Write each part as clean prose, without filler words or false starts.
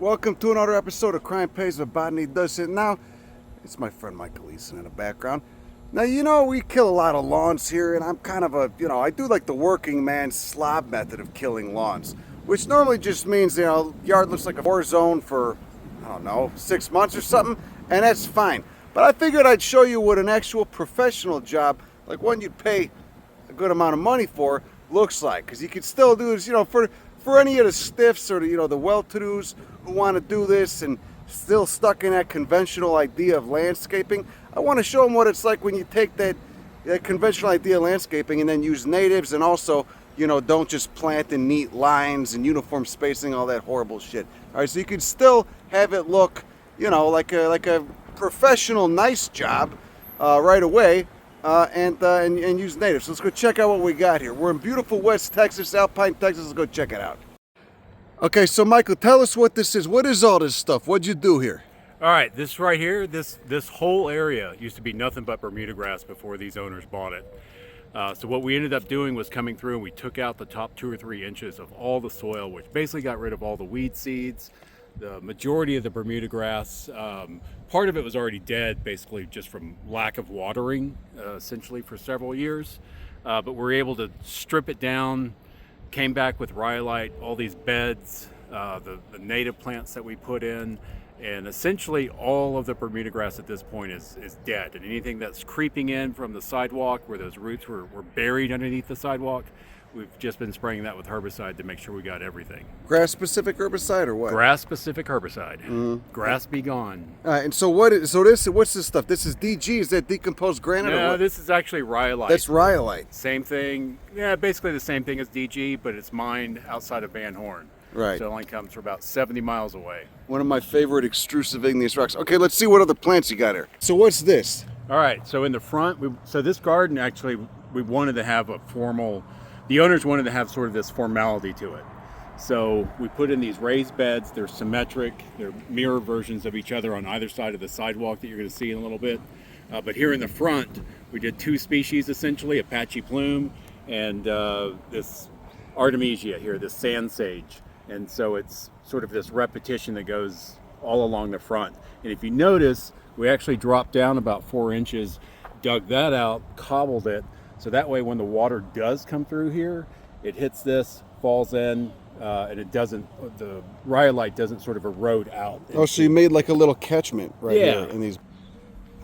Welcome to another episode of Crime Pays But Botany Does It Now. It's my friend Michael Eason in the background. Now, we kill a lot of lawns here, and I'm kind of I do like the working man slob method of killing lawns, which normally just means, yard looks like a war zone for, 6 months or something, and that's fine. But I figured I'd show you what an actual professional job, like one you'd pay a good amount of money for, looks like. Because you could still do this, for any of the stiffs or the well-to-dos who want to do this and still stuck in that conventional idea of landscaping. I want to show them what it's like when you take that conventional idea of landscaping and then use natives, and also, don't just plant in neat lines and uniform spacing, all that horrible shit. All right, so you can still have it look, like a professional, nice job right away, and use natives. So let's go check out what we got here. We're in beautiful West Texas, Alpine, Texas. Let's go check it out. Okay, so Michael, tell us what this is. What is all this stuff? What'd you do here? All right, this right here, this whole area used to be nothing but Bermuda grass before these owners bought it. So what we ended up doing was coming through and we took out the top 2 or 3 inches of all the soil, which basically got rid of all the weed seeds, the majority of the Bermuda grass. Part of it was already dead, basically just from lack of watering, essentially for several years. But we were able to strip it down, came back with rhyolite, all these beds, the native plants that we put in, and essentially all of the Bermuda grass at this point is dead. And anything that's creeping in from the sidewalk where those roots were buried underneath the sidewalk, we've just been spraying that with herbicide to make sure we got everything. Grass-specific herbicide or what? Grass-specific herbicide. Grass be gone. All right, and so what's this stuff? This is DG, is that decomposed granite or No, what? this is actually rhyolite. That's rhyolite. Same thing, basically the same thing as DG, but it's mined outside of Van Horn. Right. So it only comes from about 70 miles away. One of my favorite extrusive igneous rocks. Okay, let's see what other plants you got here. So what's this? All right, so in the front, so this garden actually, we wanted to have the owners wanted to have sort of this formality to it. So we put in these raised beds. They're symmetric. They're mirror versions of each other on either side of the sidewalk that you're going to see in a little bit. But here in the front, we did 2 species essentially, Apache plume and this Artemisia here, this sand sage. And so it's sort of this repetition that goes all along the front. And if you notice, we actually dropped down about 4 inches, dug that out, cobbled it, so that way when the water does come through here, it hits this, falls in, and the rhyolite doesn't sort of erode out. Oh, so you made like a little catchment right here in these.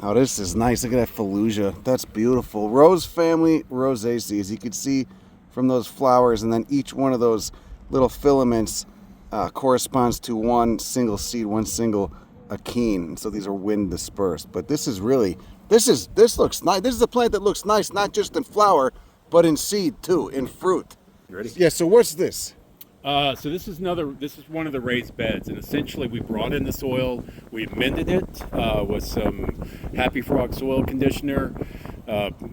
Oh, this is nice. Look at that Fallujah. That's beautiful. Rose family Rosaceae, as you can see from those flowers, and then each one of those little filaments corresponds to one single seed, one single achene. So these are wind dispersed. But this is really, this looks nice. This is a plant that looks nice, not just in flower, but in seed too, in fruit. You ready? Yeah, so what's this? So this is one of the raised beds, and essentially we brought in the soil, we amended it with some Happy Frog soil conditioner,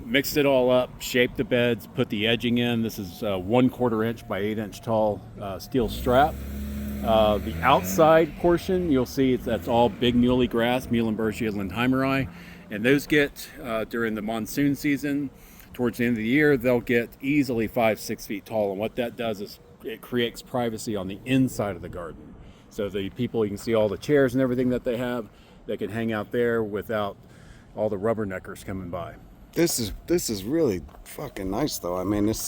mixed it all up, shaped the beds, put the edging in. This is 1/4 inch by 8 inch tall steel strap. The outside portion, you'll see that's all big muley grass, Muhlenbergia lindheimeri, and those get, during the monsoon season, towards the end of the year, they'll get easily 5-6 feet tall, and what that does is it creates privacy on the inside of the garden. So the people, you can see all the chairs and everything that they have, they can hang out there without all the rubberneckers coming by. This is really fucking nice, though. I mean, what's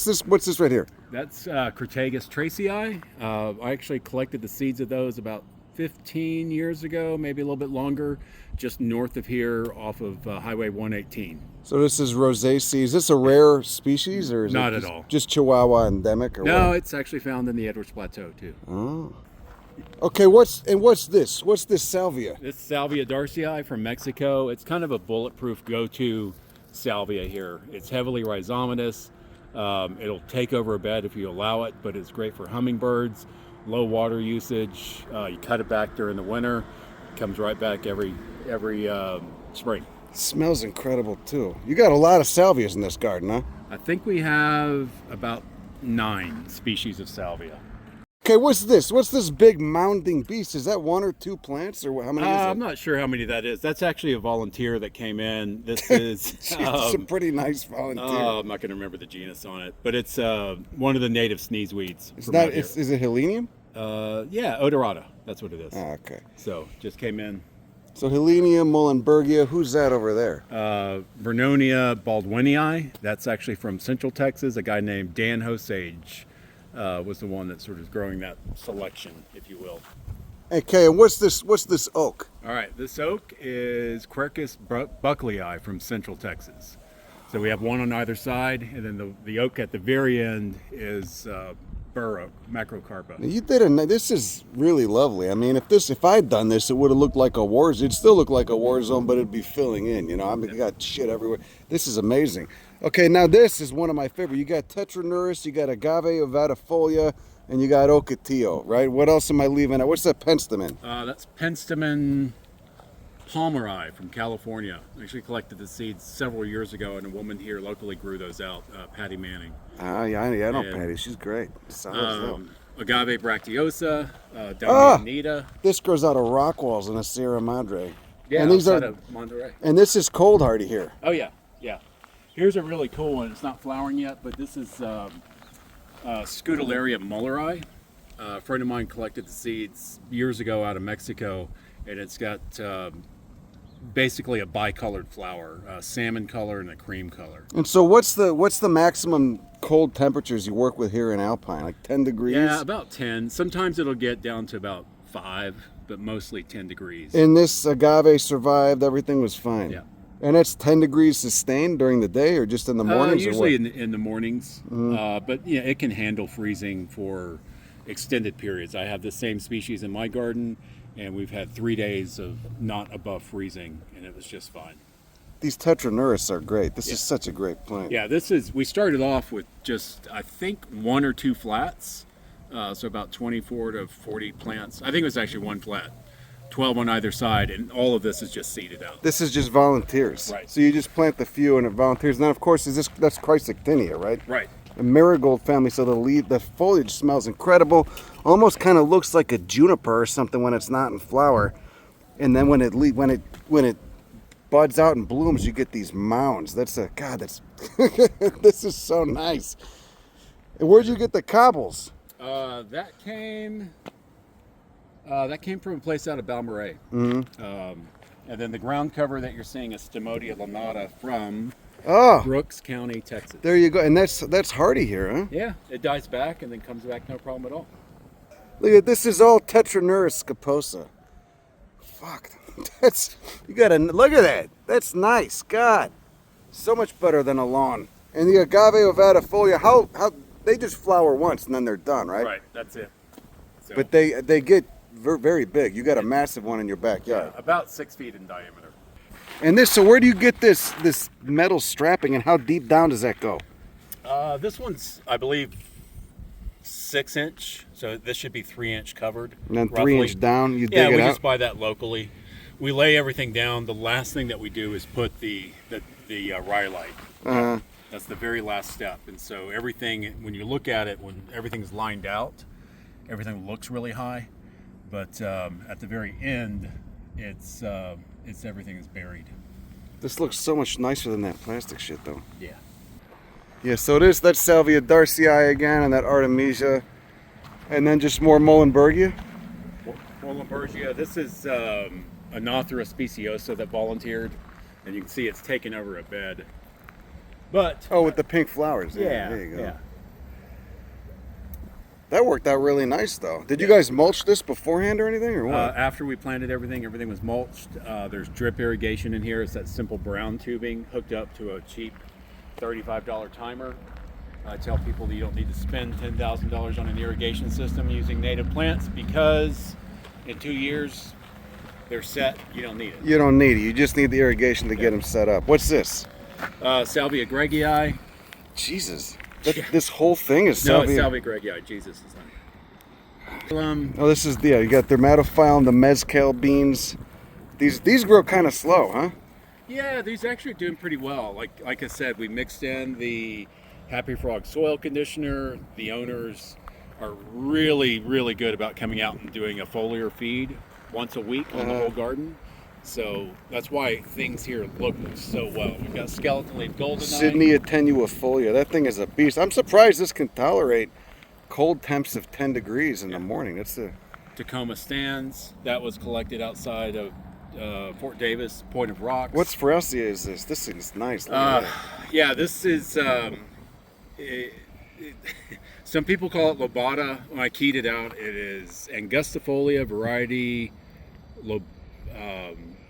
this right here? That's Crataegus tracei. I actually collected the seeds of those about 15 years ago, maybe a little bit longer, just north of here off of Highway 118. So this is Rosaceae. Is this a rare species, or is Not it at all. Just Chihuahua endemic? Or No, what? it's actually found in the Edwards Plateau too. Oh. Okay, what's this? What's this salvia? This Salvia darcii from Mexico. It's kind of a bulletproof go-to salvia here. It's heavily rhizomatous. It'll take over a bed if you allow it, but it's great for hummingbirds, low water usage. You cut it back during the winter, it comes right back every spring. It smells incredible too. You got a lot of salvias in this garden, huh? I think we have about 9 species of salvia. Okay, what's this? What's this big mounding beast? Is that 1 or 2 plants, or how many is it? I'm not sure how many that is. That's actually a volunteer that came in. This is It's a pretty nice volunteer. I'm not going to remember the genus on it, but it's one of the native sneeze weeds. Is it Helenium? Yeah, odorata. That's what it is. Ah, okay. So just came in. So Helenia, Muhlenbergia, who's that over there? Vernonia baldwinii. That's actually from Central Texas. A guy named Dan Hosage was the one that sort of growing that selection, if you will. Okay, and what's this oak? All right, this oak is Quercus bucklei from Central Texas. So we have one on either side, and then the oak at the very end is bur oak, macrocarpa. You did this is really lovely. I mean, if I'd done this, it would have looked like a war. It'd still look like a war zone, but it'd be filling in. You know, I mean, you got shit everywhere. This is amazing. Okay, now this is one of my favorite. You got Tetraneurus, you got Agave ovatifolia, and you got Ocotillo, right? What else am I leaving out? What's that penstemon? That's penstemon palmeri from California. I actually collected the seeds several years ago, and a woman here locally grew those out, Patty Manning. Yeah, I know Patty. She's great. Agave bracteosa, Damianita. This grows out of rock walls in a Sierra Madre. Yeah, and these outside are of Monterey. And this is cold hardy here. Oh yeah, yeah. Here's a really cool one. It's not flowering yet, but this is Scutellaria mulleri. A friend of mine collected the seeds years ago out of Mexico, and it's got basically a bicolored flower, salmon color and a cream color. And so what's the maximum cold temperatures you work with here in Alpine? Like 10 degrees? Yeah, about 10. Sometimes it'll get down to about 5, but mostly 10 degrees. And this agave survived, everything was fine? Yeah. And it's 10 degrees sustained during the day or just in the mornings? Usually in the mornings, but yeah, it can handle freezing for extended periods. I have the same species in my garden, and we've had 3 days of not above freezing, and it was just fine. These Tetraneurus are great. This is such a great plant. Yeah, we started off with just, I think, 1 or 2 flats, so about 24 to 40 plants. I think it was actually 1 flat, 12 on either side, and all of this is just seeded out. This is just volunteers. Right. So you just plant the few and it volunteers. And then, of course, that's Chrysoctinia, right? Right. A marigold family, so the foliage smells incredible. Almost kind of looks like a juniper or something when it's not in flower. And then when it buds out and blooms, you get these mounds. That's this is so nice. And where'd you get the cobbles? That came from a place out of Balmorhea. And then the ground cover that you're seeing is Stomodia lanata from Brooks County, Texas. There you go. And that's hardy here, huh? Yeah, it dies back and then comes back no problem at all. Look at this, is all Tetraneurus scaposa. Fuck. You gotta look at that. That's nice. God. So much better than a lawn. And the Agave ovatifolia, how they just flower once and then they're done, right? Right, that's it. So, But they get very big. You got a massive one in your backyard. yeah, about 6 feet in diameter. And so where do you get this metal strapping, and how deep down does that go? This one's, I believe, 6-inch, so this should be 3-inch covered. And then roughly. 3-inch down, you dig Yeah, it we out? just buy that locally. We lay everything down. The last thing that we do is put the rhyolite. That's the very last step. And so everything, when you look at it, when everything's lined out, everything looks really high. But at the very end, it's everything is buried. This looks so much nicer than that plastic shit, though. Yeah. Yeah, so that's Salvia darcii again, and that Artemisia, and then just more Muhlenbergia. Muhlenbergia. This is Anothera speciosa that volunteered, and you can see it's taken over a bed. But with the pink flowers. Yeah, there you go. Yeah. That worked out really nice, though. Did you guys mulch this beforehand or anything, or what? After we planted everything was mulched. There's drip irrigation in here. It's that simple brown tubing hooked up to a cheap $35 timer. I tell people that you don't need to spend $10,000 on an irrigation system using native plants because in 2 years they're set. You don't need it. You don't need it. You just need the irrigation to get them set up. What's this? Salvia gregii. Jesus. This whole thing is No, Salvia. it's Salvia gregii. Jesus is on. This is you got dermatophyllum, the mezcal beans. These grow kind of slow, huh? Yeah, these actually are doing pretty well. Like I said, we mixed in the Happy Frog soil conditioner. The owners are really, really good about coming out and doing a foliar feed once a week on the whole garden. So that's why things here look so well. We've got skeleton leaf goldeneye. Sydney attenuifolia. That thing is a beast. I'm surprised this can tolerate cold temps of 10 degrees in the morning. That's a Tacoma stands that was collected outside of Fort Davis, Point of Rocks. What's Forelsia is this? This thing's nice. Look at that. Yeah, this is. Some people call it lobata. When I keyed it out, it is angustifolia variety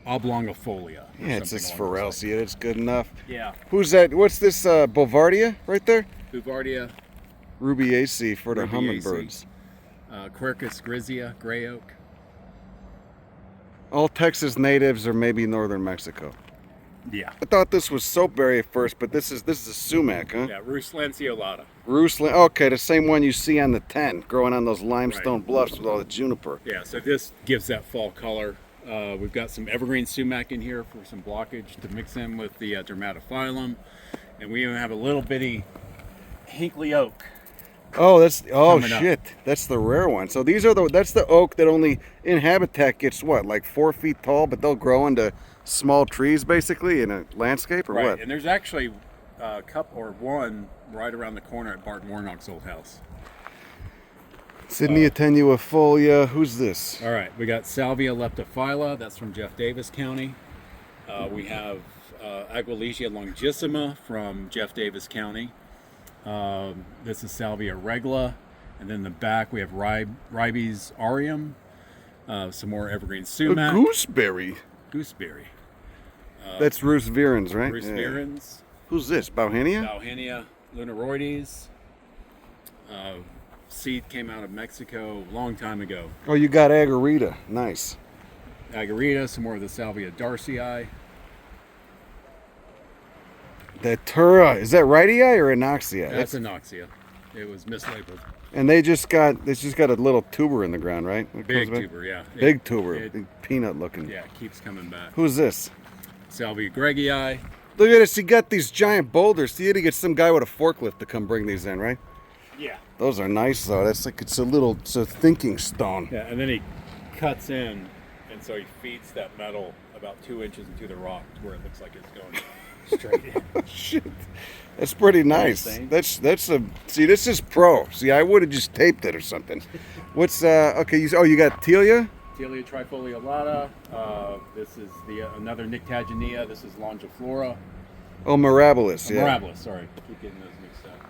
oblongifolia. Yeah, it's this Forelsia. It's good enough. Yeah. Who's that? What's this Bouvardia right there? Bouvardia. Rubiaceae for the Rubiaceae. hummingbirds. Quercus grizzia, gray oak. All Texas natives or maybe northern Mexico. Yeah. I thought this was soapberry at first, but this is a sumac, huh? Yeah, Rus lanceolata. Okay, the same one you see on the 10, growing on those limestone bluffs with all the juniper. Yeah, so this gives that fall color. We've got some evergreen sumac in here for some blockage to mix in with the dermatophyllum, and we even have a little bitty Hinkley oak. Oh, Coming shit! That's the rare one. So that's the oak that only in habitat gets what, like 4 feet tall, but they'll grow into small trees basically in a landscape, or Right, what? and there's actually a couple or one right around the corner at Barton Warnock's old house. Sydney attenuifolia. Who's this? All right, we got Salvia leptophylla. That's from Jeff Davis County. We have Aguilesia longissima from Jeff Davis County. This is Salvia regla, and then in the back we have Ribes aureum, some more evergreen A sumac. gooseberry. Gooseberry. That's Rus virens, right? Rus Yeah. virens. Who's this? Bauhinia? Bauhinia lunaroides. Seed came out of Mexico a long time ago. Oh, you got agarita. Nice. Agarita, some more of the Salvia darcii. Datura. Is that rightii or anoxia? That's anoxia. It was mislabeled. And they just got a little tuber in the ground, right? It Big comes back? tuber, yeah. Big tuber. It, Big peanut looking. yeah, it keeps coming back. Who's this? Salvia gregii. Look at this. You got these giant boulders. You had to get some guy with a forklift to come bring these in, right? Yeah. Those are nice though. That's like it's a thinking stone. Yeah, and then he cuts in, and so he feeds that metal about 2 inches into the rock to where it looks like it's going straight in. Shit. That's pretty nice. This is pro. See, I would have just taped it or something. What's okay, you got Telia? Telia trifoliolata. This is another Nyctaginea. This is longiflora. Oh, Mirabilis, yeah. Mirabilis, sorry. Keep getting those mixed up.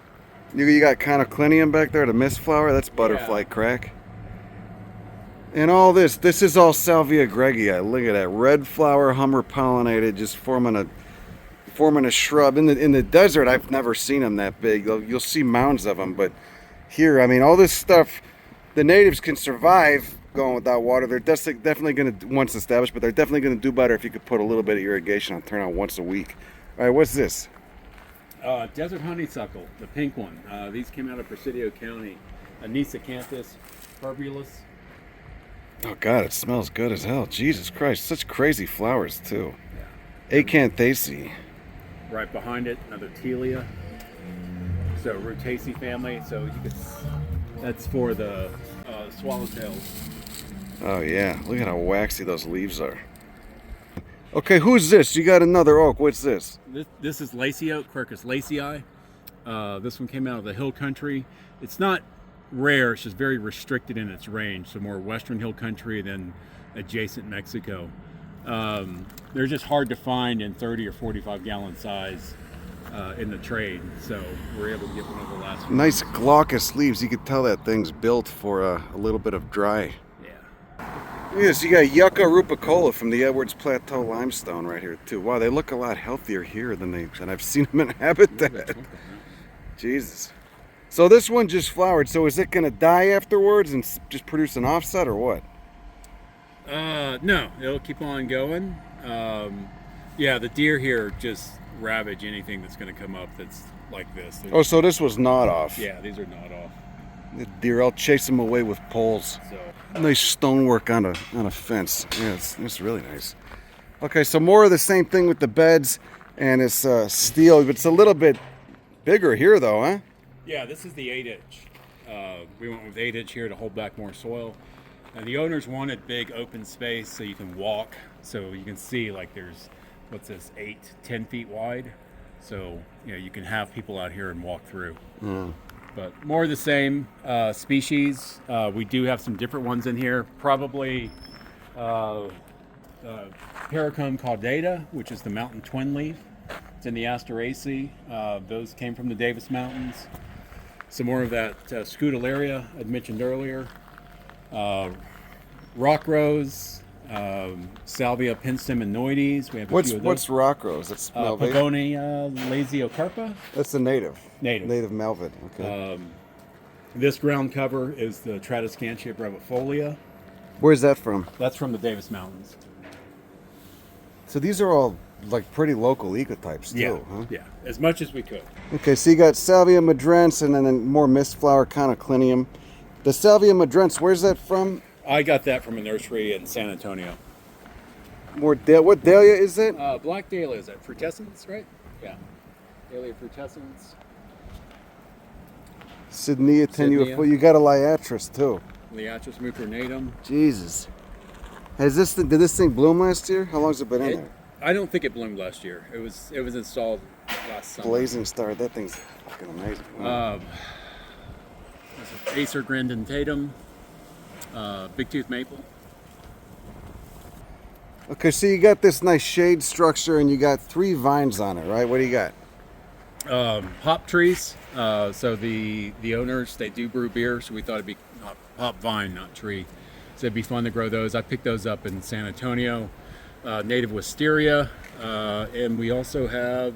You got Conoclinium back there, the mist flower. That's butterfly crack. And all this is all Salvia gregii. Look at that red flower, hummer pollinated, just forming a shrub. In the desert, I've never seen them that big. You'll see mounds of them, but here, I mean, all this stuff, the natives can survive going without water. They're definitely going to, once established, but they're definitely going to do better if you could put a little bit of irrigation on, turn on once a week. All right, what's this? Desert honeysuckle, the pink one. These came out of Presidio County. Anisacanthus purpurus. Oh God, it smells good as hell. Jesus Christ, such crazy flowers too. Yeah. Acanthaceae. Right behind it, another Telia. So Rutaceae family. So that's for the swallowtails. Oh yeah, look at how waxy those leaves are. Okay, who's this? You got another oak. What's this? This is lacy oak, Quercus lacei. This one came out of the hill country. It's not rare, it's just very restricted in its range. So more western hill country than adjacent Mexico. They're just hard to find in 30 or 45 gallon size in the trade. So we're able to get one of the last ones. Nice glaucous leaves. You could tell that thing's built for a little bit of dry. Yes, you got Yucca rupicola from the Edwards Plateau limestone right here too. Wow, they look a lot healthier here than I've seen them in habitat. Jesus. So this one just flowered. So is it going to die afterwards and just produce an offset or what? No, it'll keep on going. Yeah, the deer here just ravage anything that's going to come up that's like this. Oh, so this was not off. Yeah, these are not off. The deer, I'll chase them away with poles. So. Nice stonework on a fence. Yeah, it's really nice. Okay, so more of the same thing with the beds, and it's steel. It's a little bit bigger here, though, huh? Yeah, this is the 8-inch. We went with 8-inch here to hold back more soil. And the owners wanted big open space so you can walk. So you can see like there's, what's this, 8-10 feet wide. So you can have people out here and walk through. But but more of the same species. We do have some different ones in here. Probably Paracomb caudata, which is the mountain twin leaf. It's in the Asteraceae. Those came from the Davis Mountains. Some more of that Scutellaria I'd mentioned earlier. Rock rose, Salvia pensteminoides. We have a few of those. What's rock rose? That's Malvasia? Pagonia lasiocarpa. That's the native. Native Malvid. Okay. This ground cover is the Tradescantia brevifolia. Where's that from? That's from the Davis Mountains. So these are all like pretty local ecotypes too, huh? Yeah, as much as we could. Okay, so you got Salvia madrense and then more mistflower conoclinium. The Salvia madrense, where's that from? I got that from a nursery in San Antonio. What dahlia is it? Black dahlia, is that frutescens, right? Yeah. Dahlia frutescens. Sydnea tenuifolia. You got a liatris too. Liatris mucronatum. Jesus. Did this thing bloom last year? How long's it been in there? I don't think it bloomed last year. It was installed last summer. Blazing star. That thing's fucking amazing. Wow. Acer grandentatum. Big tooth maple. Okay, so you got this nice shade structure and you got 3 vines on it, right? What do you got? Hop trees. So the owners, they do brew beer, so we thought it'd be hop vine, not tree. So it'd be fun to grow those. I picked those up in San Antonio. Native wisteria, and we also have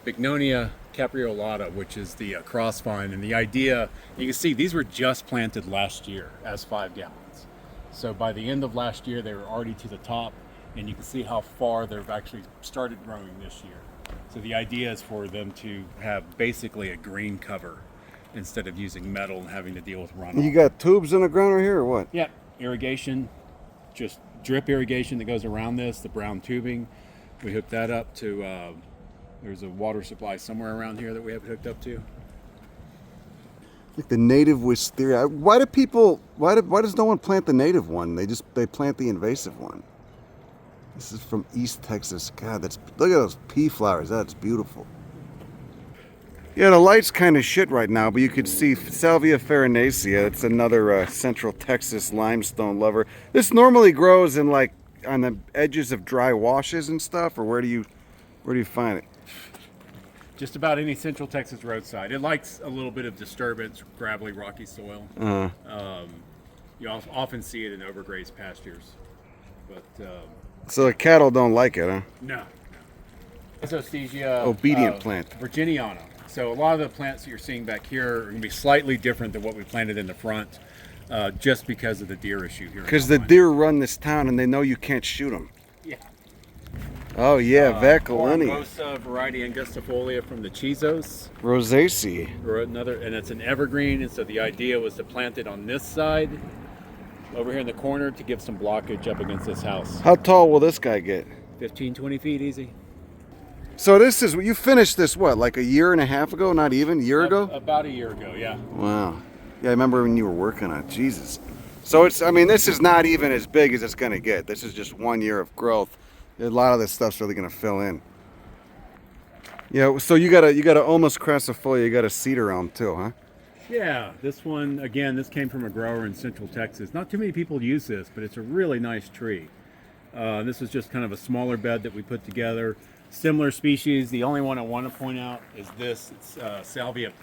Bignonia capreolata, which is the cross vine. And the idea, you can see these were just planted last year as 5 gallons. So by the end of last year, they were already to the top, and you can see how far they've actually started growing this year. So the idea is for them to have basically a green cover instead of using metal and having to deal with runoff. You got tubes in the ground right here or what? Yeah, irrigation, just drip irrigation that goes around this, the brown tubing. We hooked that up to, there's a water supply somewhere around here that we have it hooked up to. Like the native wisteria. Why does no one plant the native one? They plant the invasive one. This is from East Texas. God, look at those pea flowers. That's beautiful. Yeah, the light's kind of shit right now, but you could see Salvia farinacea. It's another Central Texas limestone lover. This normally grows in like on the edges of dry washes and stuff, or where do you find it? Just about any Central Texas roadside. It likes a little bit of disturbance, gravelly, rocky soil. You often see it in overgrazed pastures, but so the cattle don't like it, huh? no. Isostegia obedient plant. Virginiana. So a lot of the plants that you're seeing back here are going to be slightly different than what we planted in the front, just because of the deer issue here. Because the deer run this town and they know you can't shoot them. Yeah. Oh yeah, Vacolinia. Rosa variety angustifolia from the Chizos. Rosaceae. Another, and it's an evergreen, and so the idea was to plant it on this side, over here in the corner, to give some blockage up against this house. How tall will this guy get? 15, 20 feet easy. So this is, you finished this what, like a year and a half ago? Not even? A year ago? About a year ago, yeah. Wow. Yeah, I remember when you were working on it. Jesus. So this is not even as big as it's going to get. This is just 1 year of growth. A lot of this stuff's really going to fill in. Yeah, so you got a almost crassifolia, you got a cedar elm too, huh? Yeah, this one, again, this came from a grower in Central Texas. Not too many people use this, but it's a really nice tree. This is just kind of a smaller bed that we put together. Similar species. The only one I want to point out is this. It's Salvia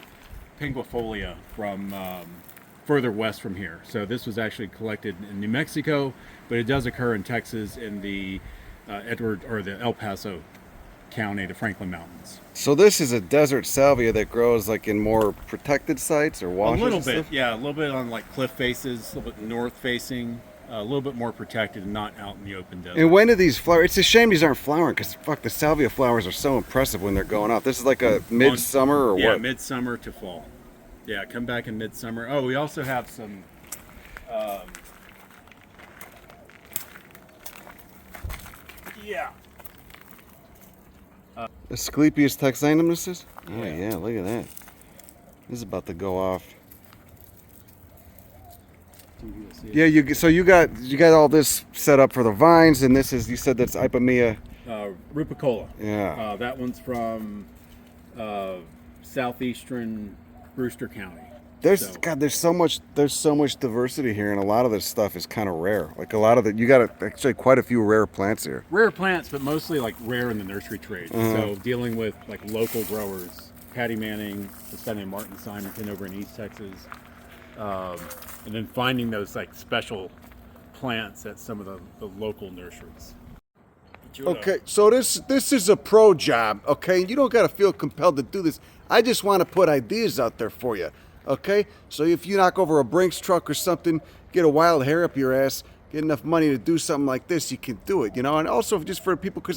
pinguifolia from further west from here. So this was actually collected in New Mexico, but it does occur in Texas in the the El Paso County, the Franklin Mountains. So this is a desert salvia that grows like in more protected sites or washes? A little bit, stuff? yeah. A little bit on like cliff faces, a little bit north facing. A little bit more protected and not out in the open desert. And when do these flower? It's a shame these aren't flowering because fuck, the salvia flowers are so impressive when they're going off. This is like a midsummer or what? Yeah, midsummer to fall. Yeah, come back in midsummer. Oh, we also have some. Asclepias texanum, this is? Oh yeah, look at that. This is about to go off. Yeah, you got all this set up for the vines, and this is, you said that's Ipomea. Rupicola. Yeah. That one's from southeastern Brewster County. There's So, God, there's so much diversity here, and a lot of this stuff is kind of rare. Like a lot of you got actually quite a few rare plants here. rare plants, but mostly like rare in the nursery trade. So dealing with like local growers, Patty Manning, this guy named Martin Simonton over in East Texas, and then finding those like special plants at some of the local nurseries. Okay, so this is a pro job, okay? You don't got to feel compelled to do this. I just want to put ideas out there for you, okay? So if you knock over a Brinks truck or something, get a wild hair up your ass, get enough money to do something like this, you can do it, you know? And also just for people, because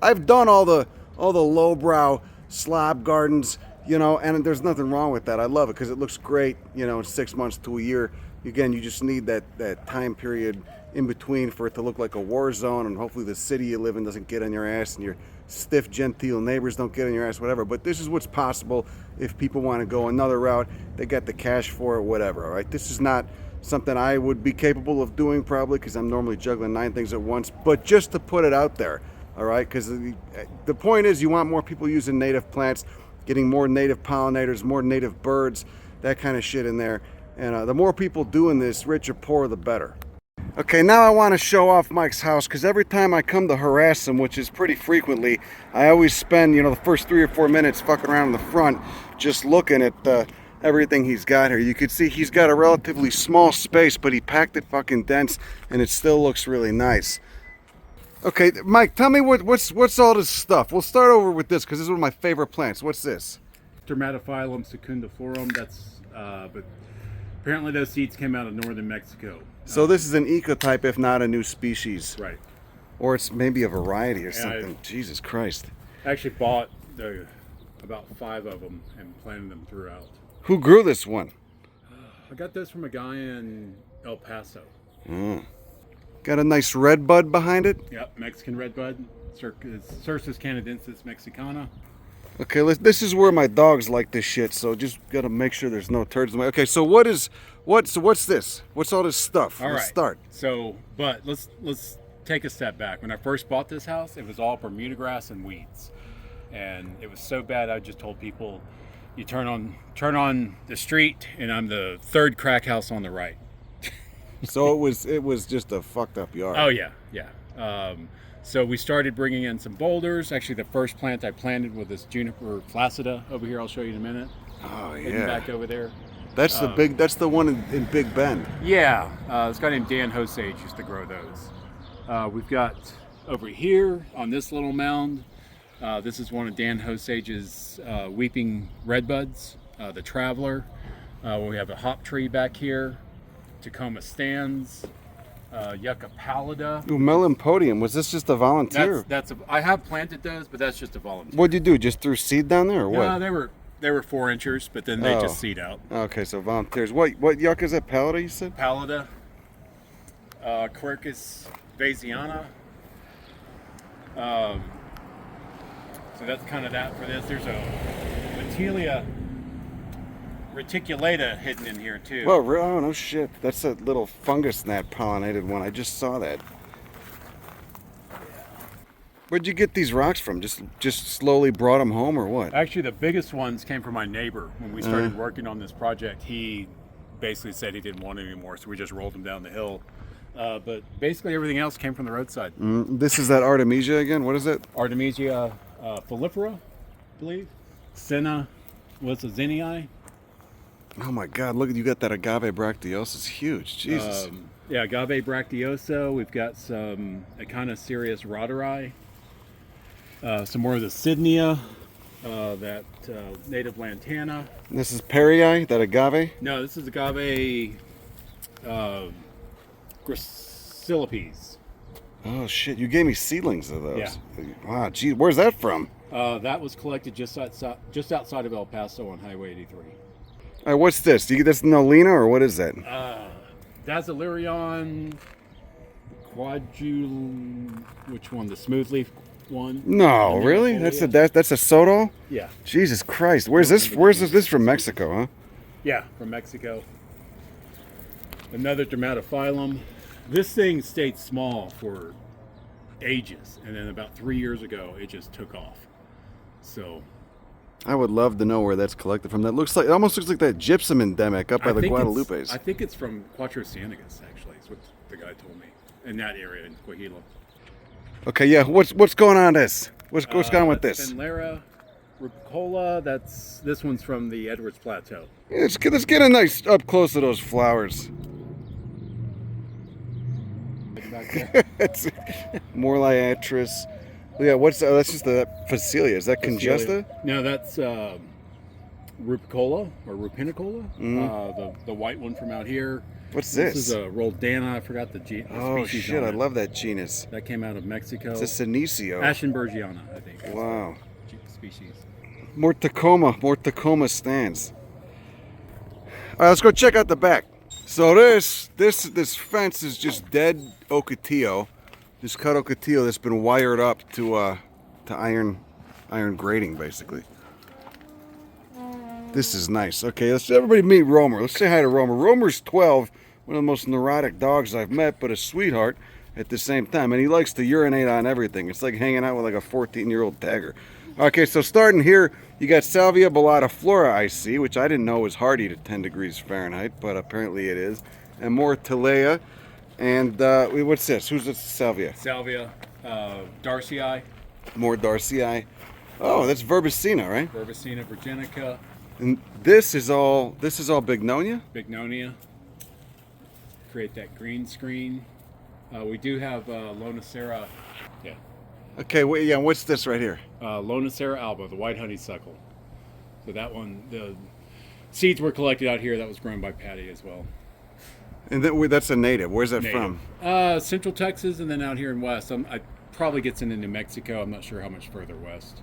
I've done all the lowbrow slob gardens, you know, and there's nothing wrong with that. I love it because it looks great, you know, in 6 months to a year. Again, you just need that time period in between for it to look like a war zone, and hopefully the city you live in doesn't get on your ass and your stiff, genteel neighbors don't get on your ass, whatever. But this is what's possible if people want to go another route. They got the cash for it, whatever, all right? This is not something I would be capable of doing probably because I'm normally juggling 9 things at once, but just to put it out there, all right? Because the point is you want more people using native plants, getting more native pollinators, more native birds, that kind of shit in there. And the more people doing this, rich or poor, the better. Okay, now I want to show off Mike's house because every time I come to harass him, which is pretty frequently, I always spend, you know, the first 3 or 4 minutes fucking around in the front just looking at everything he's got here. You can see he's got a relatively small space, but he packed it fucking dense and it still looks really nice. Okay, Mike, tell me what's all this stuff? We'll start over with this because this is one of my favorite plants. What's this? Dermatophyllum secundiflorum. That's but apparently those seeds came out of northern Mexico. So this is an ecotype, if not a new species. Right. Or it's maybe a variety or Yeah, something. Jesus Christ. I actually bought about 5 of them and planted them throughout. Who grew this one? I got those from a guy in El Paso. Got a nice red bud behind it. Yep, Mexican redbud, Cercis canadensis mexicana. Okay, this is where my dogs like this shit, so just gotta make sure there's no turds in my. Okay, so what's this? What's all this stuff? All Let's right. start. So, but let's take a step back. When I first bought this house, it was all Bermuda grass and weeds, and it was so bad. I just told people, you turn on the street, and I'm the 3rd crack house on the right. So it was just a fucked up yard. Oh yeah. So we started bringing in some boulders. Actually, the first plant I planted was this juniper flaccida over here. I'll show you in a minute. Oh Hidden yeah. back over there. That's the one in Big Bend. Yeah, this guy named Dan Hosage used to grow those. We've got over here on this little mound. This is one of Dan Hosage's weeping redbuds, the Traveler. We have a hop tree back here, Tacoma stands, Yucca pallida. Ooh, Melon-podium. Was this just a volunteer? I have planted those, but that's just a volunteer. What'd you do? Just threw seed down there, or what? No, they were 4 inchers, but then they just seed out. Okay, so volunteers. What yucca is that? Pallida, you said? Pallida, Quercus vasiana. So that's kind of that for this. There's a Matelia reticulata hidden in here too. Well, oh no shit. That's a little fungus gnat pollinated one. I just saw that. Where'd you get these rocks from? Just slowly brought them home, or what? Actually, the biggest ones came from my neighbor. When we started working on this project, he basically said he didn't want it anymore, so we just rolled them down the hill. But basically everything else came from the roadside. This is that Artemisia again? What is it? Artemisia fallifera, I believe. Senna, what's a zenii? Oh my God, look, you got that agave bracteosa. It's huge. Jesus. Yeah, agave bracteosa. We've got some Echinocerius rotari. Some more of the Sydnea, that native lantana. This is Perrii, that agave? No, this is agave gracillipes. Oh shit, you gave me seedlings of those. Yeah. Wow, gee, where's that from? That was collected just outside of El Paso on Highway 83. All right, what's this? Do you get this Nolina, or what is that? Dasylirion quadrule, which one? The smooth leaf one? No, really? That's a Soto? Yeah. Jesus Christ, where's this? Where's this from Mexico, huh? Yeah, from Mexico. Another dermatophyllum. This thing stayed small for ages, and then about 3 years ago, it just took off. So I would love to know where that's collected from. That looks like, it almost looks like that gypsum endemic up by the Guadalupes. I think it's from Cuatro Ciénegas, actually, is what the guy told me. In that area, in Coahuila. Okay, yeah. What's going on this? What's going on with this? Benlera, Rupicola. This one's from the Edwards Plateau. Yeah, let's get a nice up close to those flowers. Back there. It's more liatris. Yeah, that's just the Phacelia. Is that Congesta? No, that's Rupicola or Rupinicola. The white one from out here. What's this? This is a Roldana. I forgot the species. Oh shit! I love that genus. That came out of Mexico. It's a Senecio. Ashenbergiana, I think. Wow. Species. More Tacoma stands. All right, let's go check out the back. So this fence is just dead ocotillo, just cut ocotillo that's been wired up to iron grating basically. This is nice. Okay, let's everybody meet Romer. Let's say hi to Romer. Romer's 12, one of the most neurotic dogs I've met, but a sweetheart at the same time. And he likes to urinate on everything. It's like hanging out with like a 14-year-old tagger. Okay, so starting here, you got Salvia bellata flora I see, which I didn't know was hardy to 10 degrees Fahrenheit, but apparently it is. And more Talea. And what's this? Who's this? Salvia? Salvia, Darcii. More Darcii. Oh, that's Verbicina, right? Verbicina virginica. And this is all Bignonia? Bignonia. Create that green screen. We do have Lonicera. Yeah. Okay, wait, yeah, what's this right here? Lonicera alba, the white honeysuckle. So that one, the seeds were collected out here. That was grown by Patty as well. And that's a native. Where's that from? Central Texas, and then out here in West. I probably gets into New Mexico. I'm not sure how much further west.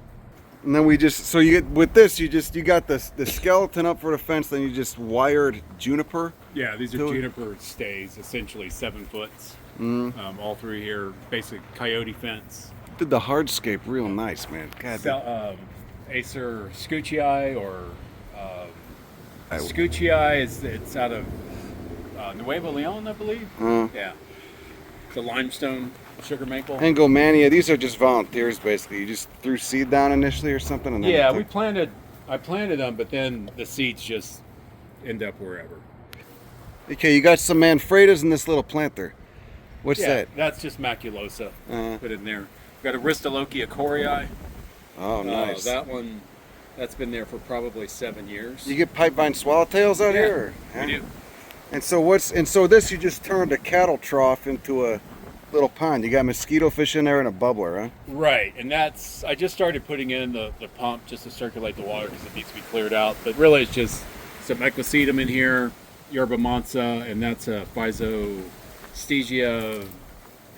And then so you get with this, you got the skeleton up for the fence, then you just wired juniper. Yeah, these are juniper stays, essentially 7 foot, all through here. Basically, coyote fence. Did the hardscape real nice, man. God. Acer Scuccii or Scuccii it's out of Nuevo Leon, I believe. Yeah, the limestone sugar maple. Angomania. These are just volunteers, basically. You just threw seed down initially or something, and then yeah, I planted them, but then the seeds just end up wherever. Okay, you got some Manfredas in this little planter. What's that? That's just maculosa. Put in there. We've got a Aristolochia corii. Oh, nice. That one, that's been there for probably 7 years. You get pipevine swallowtails out here? Or, we do. And so this you just turned a cattle trough into a little pond. You got mosquito fish in there and a bubbler, huh? Right, and I just started putting in the pump just to circulate the water because it needs to be cleared out. But really, it's just some equisetum in here, yerba mansa, and that's a Physostegia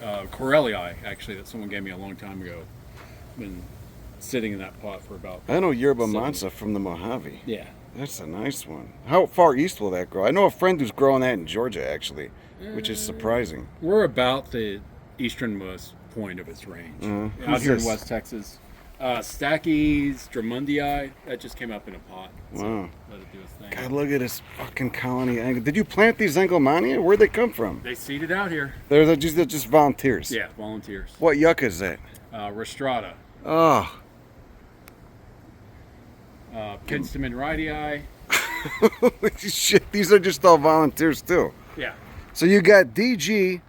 Corellii, actually, that someone gave me a long time ago. Been sitting in that pot for about. I know yerba mansa from the Mojave. Yeah. That's a nice one. How far east will that grow? I know a friend who's growing that in Georgia, actually, which is surprising. We're about the easternmost point of its range. Out here in West Texas. Stachy's Drummondii, that just came up in a pot. So wow. Let it do its thing. God, look at this fucking colony. Did you plant these Angomania? Where'd they come from? They seeded out here. They're just volunteers? Yeah, volunteers. What yucca is that? Rostrata. Oh. Penstemon Ridii. Shit, these are just all volunteers too. Yeah. So you got DG.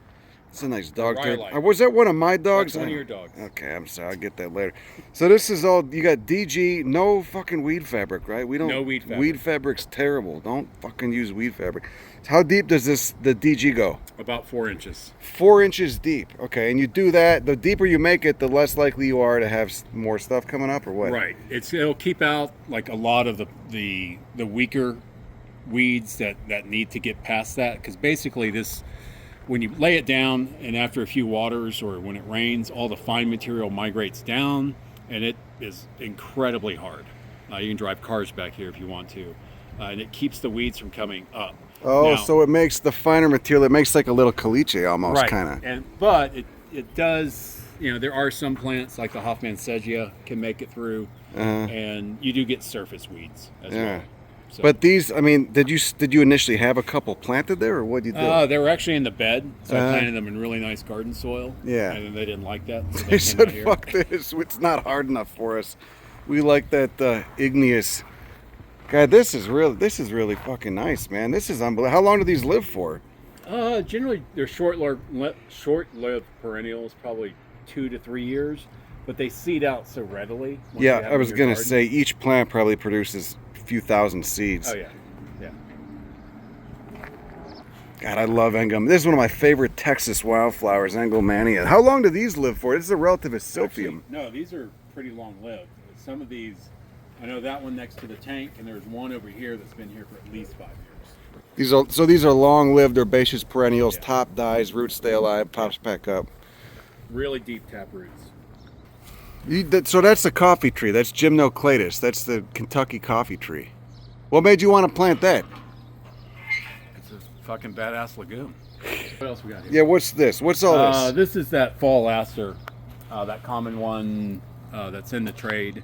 It's a nice dog. Was that one of my dogs? That's one of your dogs. Okay, I'm sorry. I'll get that later. So this is all, you got DG, no fucking weed fabric, right? No weed fabric. Weed fabric's terrible. Don't fucking use weed fabric. How deep does the DG go? About 4 inches. 4 inches deep. Okay, and you do that, the deeper you make it, the less likely you are to have more stuff coming up, or what? Right. It'll keep out like a lot of the weaker weeds that need to get past that, because basically when you lay it down and after a few waters or when it rains, all the fine material migrates down and it is incredibly hard. You can drive cars back here if you want to, and it keeps the weeds from coming up. Oh, so it makes the finer material, it makes like a little caliche almost, right. Kind of. But it does, there are some plants like the Hoffmannseggia can make it through, and you do get surface weeds as well. So. But these, I mean, did you initially have a couple planted there, or what did you do? They were actually in the bed, so I planted them in really nice garden soil. Yeah. And then they didn't like that. So they said, fuck this, it's not hard enough for us. We like that igneous. God, this is really fucking nice, man. This is unbelievable. How long do these live for? Generally, they're short-lived perennials, probably 2 to 3 years, but they seed out so readily. once you Yeah, have I them in was your gonna garden. say each plant probably produces a few thousand seeds. Oh yeah, yeah. God, I love Engum. This is one of my favorite Texas wildflowers, Engelmania. How long do these live for? This is a relative of Actually, silphium. no, these are pretty long-lived. Some of these, I know that one next to the tank, and there's one over here that's been here for at least 5 years. These are long-lived herbaceous perennials. Yeah. Top dies, roots stay alive, pops back up. Really deep tap roots. So that's the coffee tree. That's Gymnocladus. That's the Kentucky coffee tree. What made you want to plant that? It's a fucking badass legume. What else we got here? Yeah, what's this? What's all this? This is that fall aster, that common one that's in the trade.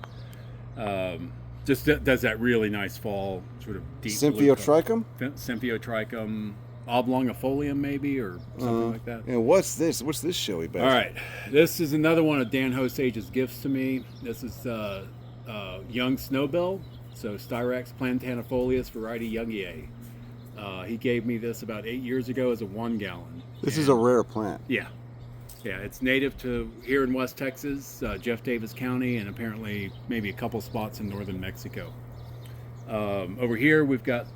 Just does that really nice fall sort of deep blue color. Symphyotrichum? Symphyotrichum oblongifolium maybe, or something like that. And what's this? What's this showy bastard? All right, this is another one of Dan Hosage's gifts to me. This is young snowbill, so Styrax plantanifolius variety Youngier. He gave me this about 8 years ago as a 1 gallon. This is a rare plant. Yeah. Yeah, it's native to here in West Texas, Jeff Davis County, and apparently maybe a couple spots in northern Mexico. Over here we've got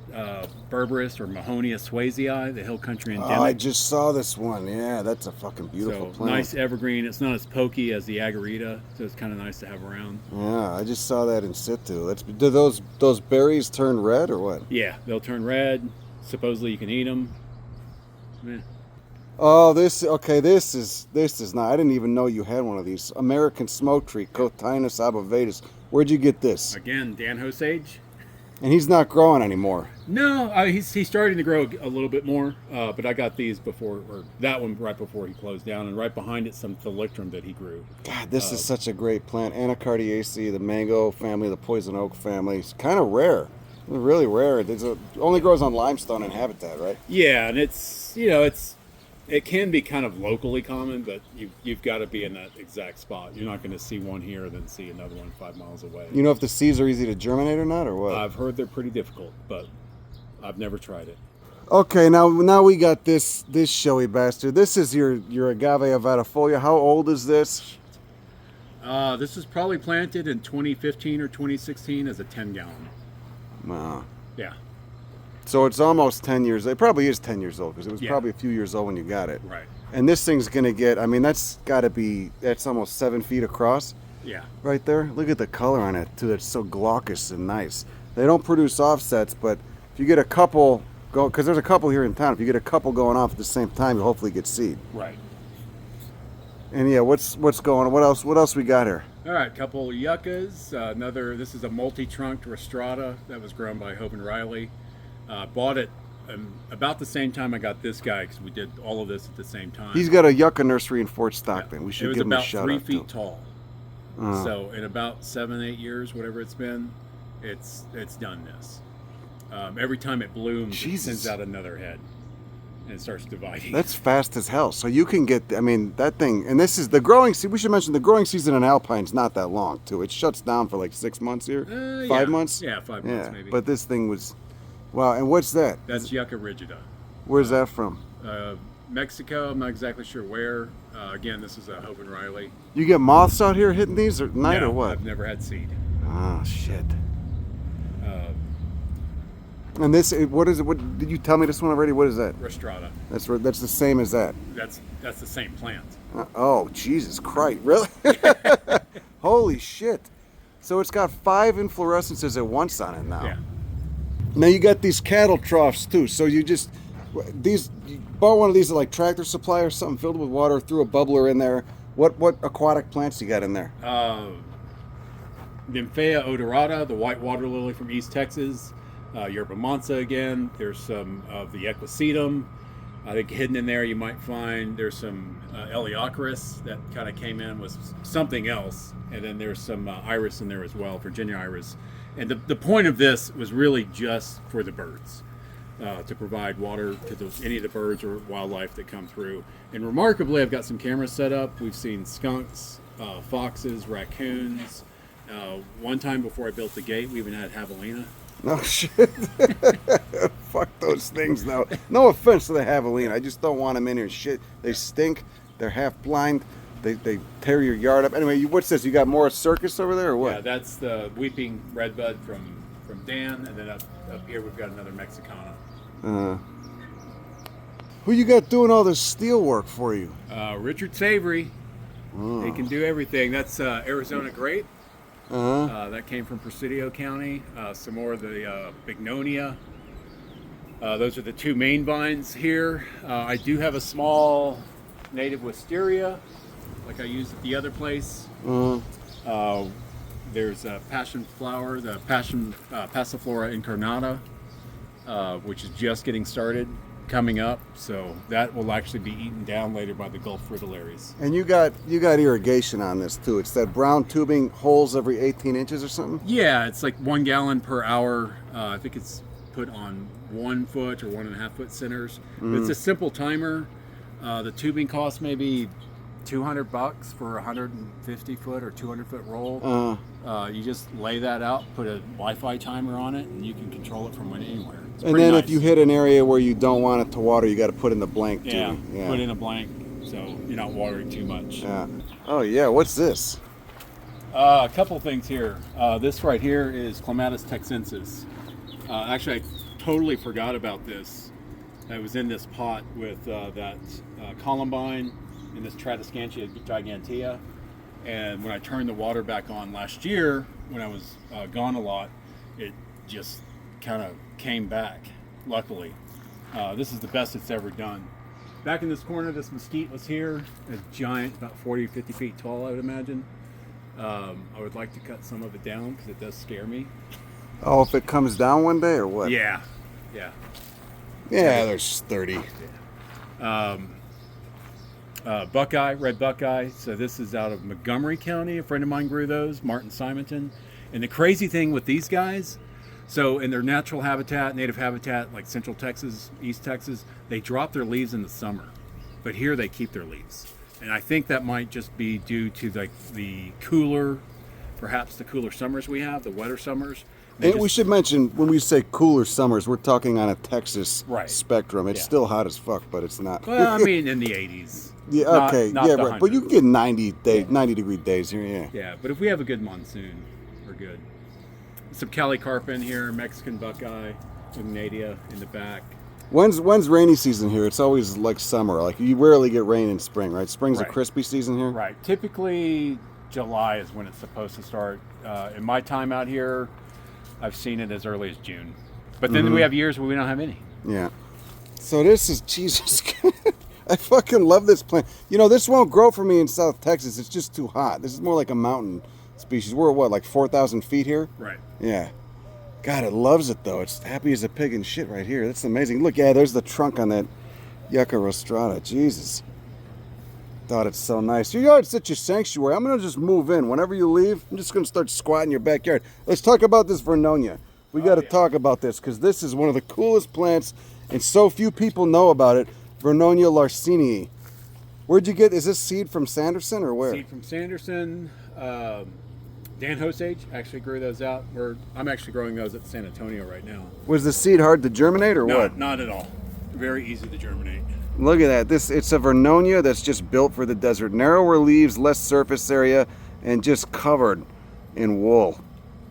Berberis or Mahonia swayzii, the hill country endemic. Oh, I just saw this one. Yeah, that's a fucking beautiful So plant. nice evergreen. It's not as pokey as the agarita, so it's kind of nice to have around. Yeah, I just saw that in situ. Do those berries turn red or what? Yeah, they'll turn red. Supposedly you can eat them. Yeah. Oh, this is not. I didn't even know you had one of these. American smoke tree, Cotinus abavetus. Where'd you get this? Again, Dan Hosage. And he's not growing anymore. No, he's starting to grow a little bit more, but I got these before, or that one right before he closed down, and right behind it some thalictrum that he grew. God, this is such a great plant. Anacardiaceae, the mango family, the poison oak family. It's kind of rare. Really rare. It only grows on limestone and habitat, right? Yeah, and it can be kind of locally common, but you've got to be in that exact spot. You're not going to see one here and then see another one 5 miles away. You know if the seeds are easy to germinate or not, or what? I've heard they're pretty difficult, but I've never tried it. Okay, now we got this showy bastard. This is your agave avatifolia. How old is this? This was probably planted in 2015 or 2016 as a 10 gallon. Wow. Yeah. So it's almost 10 years. It probably is 10 years old because it was Yeah. probably a few years old when you got it. Right. And this thing's gonna get. I mean, that's almost 7 feet across. Yeah. Right there. Look at the color on it too. It's so glaucous and nice. They don't produce offsets, but if you get a couple because there's a couple here in town. If you get a couple going off at the same time, you'll hopefully get seed. Right. And yeah, what's going on? What else we got here? All right, couple of yuccas. This is a multi-trunked Rostrata that was grown by Hope and Riley. Bought it about the same time I got this guy because we did all of this at the same time. He's got a yucca nursery in Fort Stockton. We should give him a shout it out. was about 3 feet too. tall. So in about 7-8 years, whatever it's been, it's done this. Every time it blooms, Jesus. it sends out another head and it starts dividing. That's fast as hell. So you can get. I mean, that thing. And this is the growing. We should mention the growing season in Alpine's not that long too. It shuts down for like 6 months here. 5 months. Yeah, 5 months maybe. But this thing was. Wow. And what's that? That's Yucca rigida. Where's that from? Mexico. I'm not exactly sure where. Again, this is a Hope and Riley. You get moths out here hitting these at night No, or what? I've never had seed. Oh shit. And this, what is it? What did you tell me this one already? What is that? Rostrata. That's the same as that. That's the same plant. Oh Jesus Christ! Really? Holy shit! So it's got 5 inflorescences at once on it now. Yeah. Now you got these cattle troughs too. So you bought one of these at like Tractor Supply or something, filled with water, threw a bubbler in there. What aquatic plants you got in there? Nymphaea odorata, the white water lily from East Texas. Yerba mansa again. There's some of the equisetum. I think hidden in there you might find there's some Eleocharis that kind of came in with something else, and then there's some iris in there as well, Virginia iris. And the point of this was really just for the birds, to provide water to any of the birds or wildlife that come through. And remarkably, I've got some cameras set up. We've seen skunks, foxes, raccoons, One time before I built the gate, we even had javelina. No shit. Fuck those things though. No offense to the javelina. I just don't want them in here. Shit. They stink. They're half blind. They tear your yard up. Anyway, what's this? You got more circus over there or what? Yeah, that's the weeping redbud from Dan, and then up here we've got another Mexicana. Who you got doing all this steel work for you? Richard Savory. He can do everything. That's Arizona grape. That came from Presidio County. Some more of the Bignonia. Those are the two main vines here. I do have a small native wisteria, like I used at the other place. There's a passion flower, the passion Passiflora incarnata, which is just getting started, coming up. So that will actually be eaten down later by the Gulf fritillaries. And you got irrigation on this too. It's that brown tubing, holes every 18 inches or something? Yeah, it's like 1 gallon per hour. I think it's put on 1 foot or 1.5 foot centers. It's a simple timer. The tubing costs maybe $200 for a 150 foot or 200 foot roll. You just lay that out, put a Wi-Fi timer on it, and you can control it from anywhere. It's and then nice. if you hit an area where you don't want it to water, you got to put in the blank tubing. Yeah, put in a blank so you're not watering too much. Yeah. Oh yeah, what's this? A couple things here. This right here is Clematis texensis. Actually, I totally forgot about this. I was in this pot with that columbine and this Tradescantia gigantea, and when I turned the water back on last year, when I was gone a lot, it just kind of came back, luckily. This is the best it's ever done. Back in this corner, this mesquite was here, a giant, about 40 or 50 feet tall, I would imagine. I would like to cut some of it down because it does scare me. Oh, if it comes down one day or what? Yeah. Yeah, they're sturdy. Buckeye, red buckeye. So this is out of Montgomery County. A friend of mine grew those, Martin Simonton. And the crazy thing with these guys, so in their natural habitat, native habitat, like Central Texas, East Texas, they drop their leaves in the summer. But here they keep their leaves. And I think that might just be due to like the cooler, perhaps the cooler summers we have, the wetter summers. And we should mention, when we say cooler summers, we're talking on a Texas spectrum. It's still hot as fuck, but it's not. Well, I mean, in the 80s. Yeah, okay, not yeah, the right. But you 100s. can get 90 degree days here, yeah. Yeah, but if we have a good monsoon, we're good. Some Calicarpin here, Mexican buckeye, Ignatia in the back. When's rainy season here? It's always like summer. Like you rarely get rain in spring, right? Spring's a Right. crispy season here. Right. Typically, July is when it's supposed to start. In my time out here, I've seen it as early as June. But then we have years where we don't have any. Yeah. So this is Jesus. I fucking love this plant. You know, this won't grow for me in South Texas. It's just too hot. This is more like a mountain species. We're at what, like 4,000 feet here? Right. Yeah. God, it loves it though. It's happy as a pig and shit right here. That's amazing. Look, yeah, there's the trunk on that Yucca rostrata. Jesus. Thought it's so nice. Your yard's such a sanctuary. I'm gonna just move in. Whenever you leave, I'm just gonna start squatting in your backyard. Let's talk about this Vernonia. We got to talk about this because this is one of the coolest plants, and so few people know about it. Vernonia larsenii. Where'd you get? Is this seed from Sanderson or where? Seed from Sanderson. Dan Hosage actually grew those out. I'm actually growing those at San Antonio right now. Was the seed hard to germinate or No, what? not at all. Very easy to germinate. Look at that. It's a Vernonia that's just built for the desert. Narrower leaves, less surface area, and just covered in wool.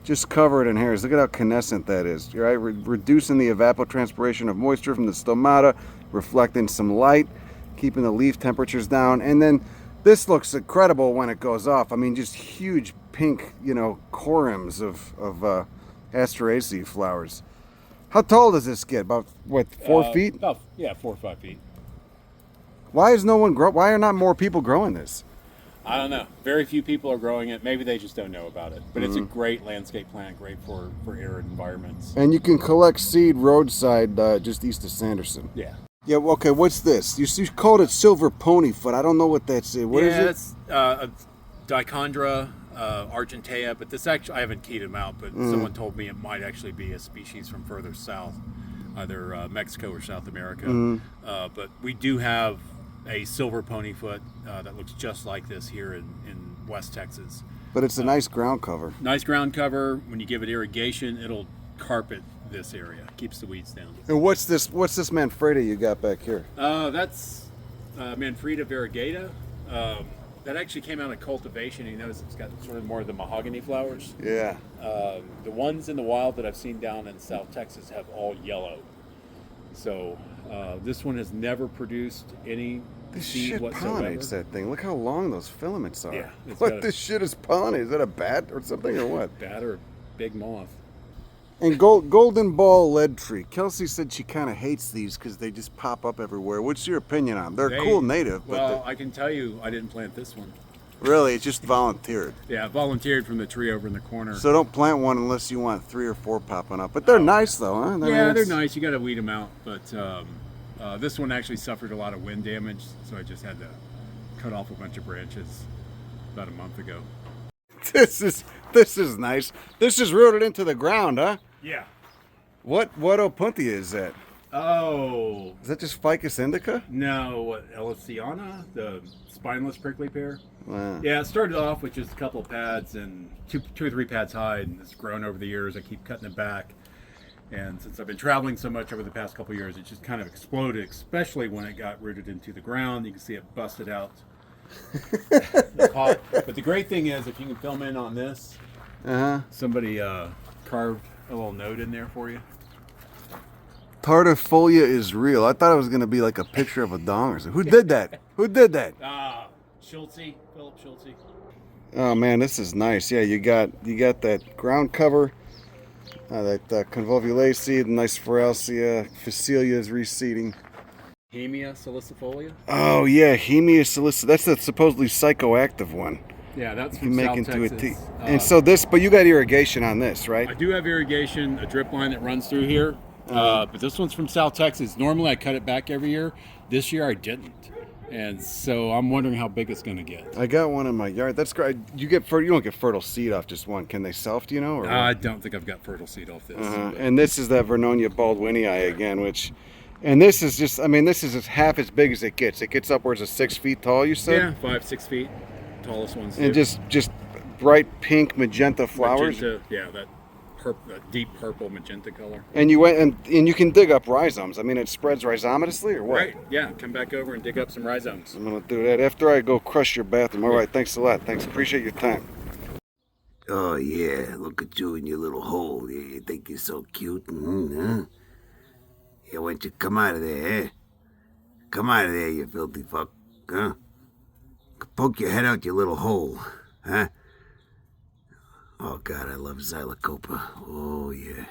Just covered in hairs. Look at how canescent that is. Right? Reducing the evapotranspiration of moisture from the stomata, reflecting some light, keeping the leaf temperatures down. And then this looks incredible when it goes off. I mean, just huge pink, corymbs of Asteraceae flowers. How tall does this get? About, what, 4 feet? About, 4 or 5 feet. Why is why are not more people growing this? I don't know. Very few people are growing it. Maybe they just don't know about it. But it's a great landscape plant, great for arid environments. And you can collect seed roadside just east of Sanderson. Yeah. Yeah, okay, what's this? You called it silver ponyfoot. I don't know what that's. What is it? That's a Dichondra argentea, but this actually, I haven't keyed them out, but someone told me it might actually be a species from further south, either Mexico or South America. But we do have a silver ponyfoot that looks just like this here in West Texas. But it's a nice ground cover. Nice ground cover. When you give it irrigation, it'll carpet this area, keeps the weeds down. And what's this Manfreda you got back here? That's Manfreda variegata. That actually came out of cultivation. You notice it's got sort of more of the mahogany flowers. Yeah. The ones in the wild that I've seen down in South Texas have all yellow. So this one has never produced any This seed shit whatsoever. pollinates that thing. Look how long those filaments are. Yeah, it's What got a- this shit is pollinated? Is that a bat or something or what? Bat or a big moth. And golden ball lead tree. Kelsey said she kind of hates these because they just pop up everywhere. What's your opinion on them? They're cool native, Well, but I can tell you, I didn't plant this one. really, it's just volunteered. Yeah, I volunteered from the tree over in the corner. So don't plant one unless you want 3 or 4 popping up. But they're nice though, huh? I mean, Yeah, they're it's- nice. You got to weed them out. But this one actually suffered a lot of wind damage, so I just had to cut off a bunch of branches about a month ago. This is nice. This is rooted into the ground, huh? Yeah. What opuntia is that? Oh, Is that just Ficus indica? no, what, Elisiana, the spineless prickly pear? Wow. Yeah, it started off with just a couple of pads and two or three pads high, and it's grown over the years. I keep cutting it back. And since I've been traveling so much over the past couple of years, it just kind of exploded, especially when it got rooted into the ground. You can see it busted out. But the great thing is, if you can film in on this, somebody carved a little note in there for you. Tardifolia is real. I thought it was going to be like a picture of a dong or something. Who did that? Who did that? Philip Schultze. Oh man, this is nice. Yeah, you got that ground cover, that convolvulaceae, nice Phoralcia, Phacelia is reseeding. Hemia salicifolia. Oh yeah, Hemia salicita. That's the supposedly psychoactive one. Yeah, that's You from make South into Texas. a tea. And so this, but you got irrigation on this, I right? do have irrigation, a drip line that runs through here. But this one's from South Texas. Normally I cut it back every year. This year I didn't. And so I'm wondering how big it's going to get. I got one in my yard. That's great. You don't get fertile seed off just one. Can they self? Do you know? Or I don't think I've got fertile seed off this. And this is that Vernonia baldwinii again, which, and this is just, I mean, this is just half as big as it gets. It gets upwards of 6 feet tall. You said? Yeah, 5-6 feet. Tallest ones. And too. just bright pink magenta flowers. Magenta, yeah, that deep purple magenta color. And you went and you can dig up rhizomes. I mean, it spreads rhizomatously or what? Right. Yeah. Come back over and dig up some rhizomes. I'm gonna do that after I go crush your bathroom. All right, thanks a lot. Thanks, appreciate your time. Oh, yeah, look at you in your little hole. Yeah, you think you're so cute? Huh? Yeah, why don't you come out of there, eh? Come out of there, you filthy fuck, huh? Poke your head out your little hole, huh? Oh, God, I love Xylocopa. Oh, yeah.